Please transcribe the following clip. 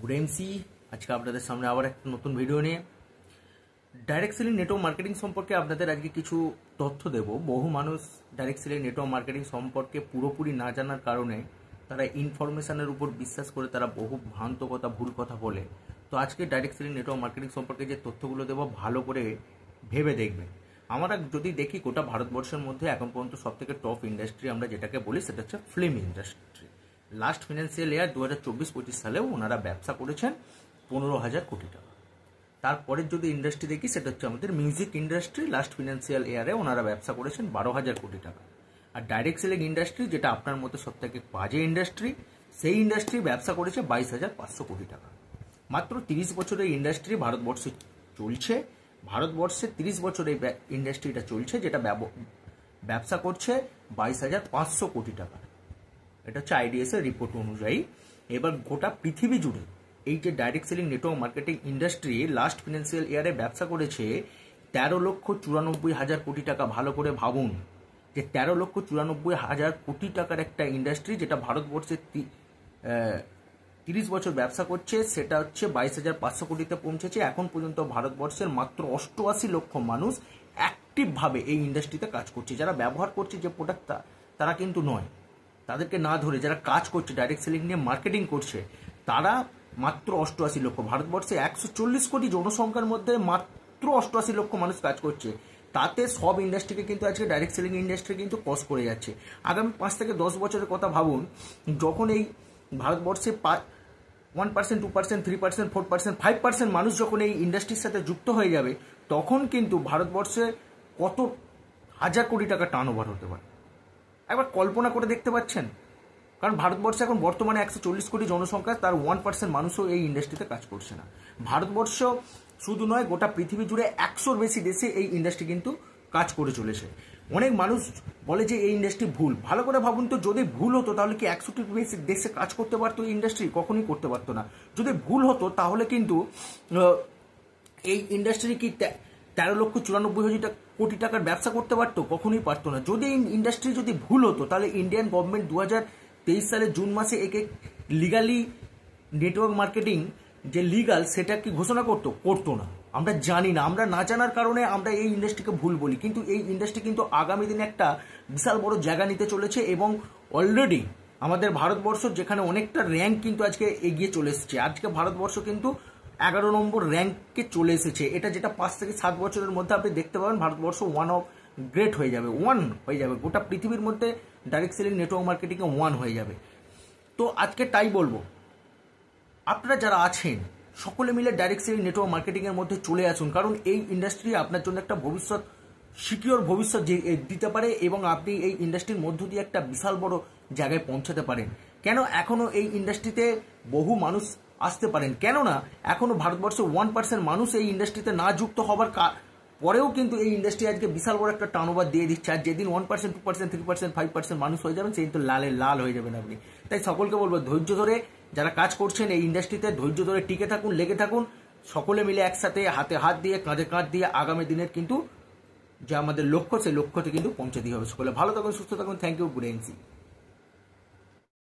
Good MC. আজকে আপনাদের সামনে আবার একটা নতুন ভিডিও নিয়ে ডাইরেক্ট সেলিং নেটওয়ার্ক মার্কেটিং সম্পর্কে আপনাদের আজকে কিছু তথ্য দেব। বহু মানুষ ডাইরেক্ট সেলিং নেটওয়ার্ক মার্কেটিং সম্পর্কে পুরোপুরি না জানার কারণে তারা ইনফরমেশনের উপর বিশ্বাস করে তারা বহু ভ্রান্ত কথা, ভুল কথা বলে। তো আজকে ডাইরেক্ট সেলিং নেটওয়ার্ক মার্কেটিং সম্পর্কে যে তথ্যগুলো দেবো ভালো করে ভেবে দেখবেন। আমরা যদি দেখি গোটা ভারতবর্ষের মধ্যে এখন পর্যন্ত সবথেকে টপ ইন্ডাস্ট্রি আমরা যেটাকে বলি সেটা হচ্ছে film industry. Last financial year 2024-25 সালেও ওনারা ব্যবসা করেছেন 15,000 কোটি টাকা। তারপরের যদি ইন্ডাস্ট্রি দেখি সেটা হচ্ছে আমাদের মিউজিক ইন্ডাস্ট্রি। লাস্ট ফিনান্সিয়াল ইয়ারে ওনারা ব্যবসা করেছেন 12,000 কোটি টাকা। আর ডাইরেক্ট সেলিং ইন্ডাস্ট্রি, যেটা আপনার মতো সব থেকে বাজে ইন্ডাস্ট্রি, সেই ইন্ডাস্ট্রি ব্যবসা করেছে 22,500 কোটি টাকা। মাত্র 30 বছরের ইন্ডাস্ট্রি ভারতবর্ষে চলছে। ভারতবর্ষে 30 বছর এই ইন্ডাস্ট্রিটা চলছে, যেটা ব্যবসা করছে 22,500 কোটি টাকা। এটা হচ্ছে আইডিএস এর রিপোর্ট অনুযায়ী। এবার গোটা পৃথিবী জুড়ে এই যে direct selling network marketing industry last financial ইয়ারে ব্যবসা করেছে 13,94,000 কোটি টাকা। ভালো করে ভাবুন যে 13,94,000 কোটি টাকার একটা ইন্ডাস্ট্রি, যেটা ভারতবর্ষে 30 বছর ব্যবসা করছে, সেটা হচ্ছে 22,500 কোটিতে পৌঁছেছে। এখন পর্যন্ত ভারতবর্ষের মাত্র 88 লক্ষ মানুষ অ্যাক্টিভভাবে এই ইন্ডাস্ট্রিতে কাজ করছে। যারা ব্যবহার করছে যে প্রোডাক্ট, তারা কিন্তু নয়। তাদেরকে না ধরে যারা কাজ করছে, ডাইরেক্ট সেলিং নিয়ে মার্কেটিং করছে, তারা মাত্র 88 লক্ষ। ভারতবর্ষে 140 কোটি জনসংখ্যার মধ্যে মাত্র 88 লক্ষ মানুষ কাজ করছে। তাতে সব ইন্ডাস্ট্রিকে কিন্তু আজকে ডাইরেক্ট সেলিং ইন্ডাস্ট্রি কিন্তু কস করে যাচ্ছে। আগামী 5 থেকে 10 বছরের কথা ভাবুন, যখন এই ভারতবর্ষে 1%, 2%, 3%, 4%, 5% মানুষ যখন এই ইন্ডাস্ট্রির সাথে যুক্ত হয়ে যাবে, তখন কিন্তু ভারতবর্ষে কত হাজার কোটি টাকা টার্ন ওভার হতে পারে একবার কল্পনা করে দেখতে পাচ্ছেন। কারণ ভারতবর্ষে এখন বর্তমানে 140 কোটি জনসংখ্যা, তার 1% মানুষও এই ইন্ডাস্ট্রিতে কাজ করছে না। ভারতবর্ষ শুধু নয়, গোটা পৃথিবী জুড়ে 100-র বেশি দেশে এই ইন্ডাস্ট্রি কিন্তু কাজ করে চলেছে। অনেক মানুষ বলে যে এই ইন্ডাস্ট্রি ভুল। ভালো করে ভাবুন তো, যদি ভুল হতো তাহলে কি 100-টির বেশি দেশে কাজ করতে পারতো এই ইন্ডাস্ট্রি? কখনই করতে পারতো না। যদি ভুল হতো তাহলে কিন্তু এই ইন্ডাস্ট্রি কি 13,94,000 কোটি টাকার ব্যবসা করতে পারতো? কখনোই পারতো না। যদি এই ইন্ডাস্ট্রি যদি ভুল হতো তাহলে ইন্ডিয়ান গভর্নমেন্ট 2023 সালের জুন মাসে একে লিগালি নেটওয়ার্ক মার্কেটিং যে লিগাল, সেটা কি ঘোষণা করতো না। আমরা জানি না, আমরা না জানার কারণে আমরা এই ইন্ডাস্ট্রিকে ভুল বলি। কিন্তু এই ইন্ডাস্ট্রি কিন্তু আগামী দিনে একটা বিশাল বড় জায়গা নিতে চলেছে, এবং অলরেডি আমাদের ভারতবর্ষ যেখানে অনেকটা র্যাঙ্ক কিন্তু আজকে এগিয়ে চলে এসেছে। আজকে ভারতবর্ষ কিন্তু 11 নম্বর র্যাঙ্কে চলে এসেছে। এটা যেটা 5 থেকে 7 বছরের মধ্যে আপনি দেখতে পাবেন ভারতবর্ষ ওয়ান হয়ে যাবে। গোটা পৃথিবীর মধ্যে ডাইরেক্ট সেলিং নেটওয়ার্ক মার্কেটিংয়ে 1 হয়ে যাবে। তো আজকে তাই বলবো, আপনারা যারা আছেন সকলে মিলে ডাইরেক্ট সেলিং নেটওয়ার্ক মার্কেটিংয়ের মধ্যে চলে আসুন। কারণ এই ইন্ডাস্ট্রি আপনার জন্য একটা সিকিউর ভবিষ্যৎ দিতে পারে, এবং আপনি এই ইন্ডাস্ট্রির মধ্য দিয়ে একটা বিশাল বড় জায়গায় পৌঁছাতে পারেন। কেন এখনো এই ইন্ডাস্ট্রিতে বহু মানুষ আসতে পারেন? কেননা এখনো ভারতবর্ষে 1% মানুষ এই ইন্ডাস্ট্রিতে না যুক্ত হবার পরেও কিন্তু এই ইন্ডাস্ট্রি আজকে বিশাল বড় একটা টার্নওভার দিয়ে দিচ্ছে। আর যেদিন 1%, 2%, 3%, 5% মানুষ হয়ে যাবেন, সেদিন তো লাল হয়ে যাবেন আপনি। তাই সকলকে বলবো, ধৈর্য ধরে যারা কাজ করছেন এই ইন্ডাস্ট্রিতে, ধৈর্য ধরে টিকে থাকুন, লেগে থাকুন। সকলে মিলে একসাথে হাতে হাত দিয়ে, কাঁধে কাঁধ দিয়ে আগামী দিনের কিন্তু যে আমাদের লক্ষ্য, সেই লক্ষ্যতে কিন্তু পৌঁছে দিয়ে হবে। সকলে ভালো থাকুন, সুস্থ থাকুন। Thank you, good NC.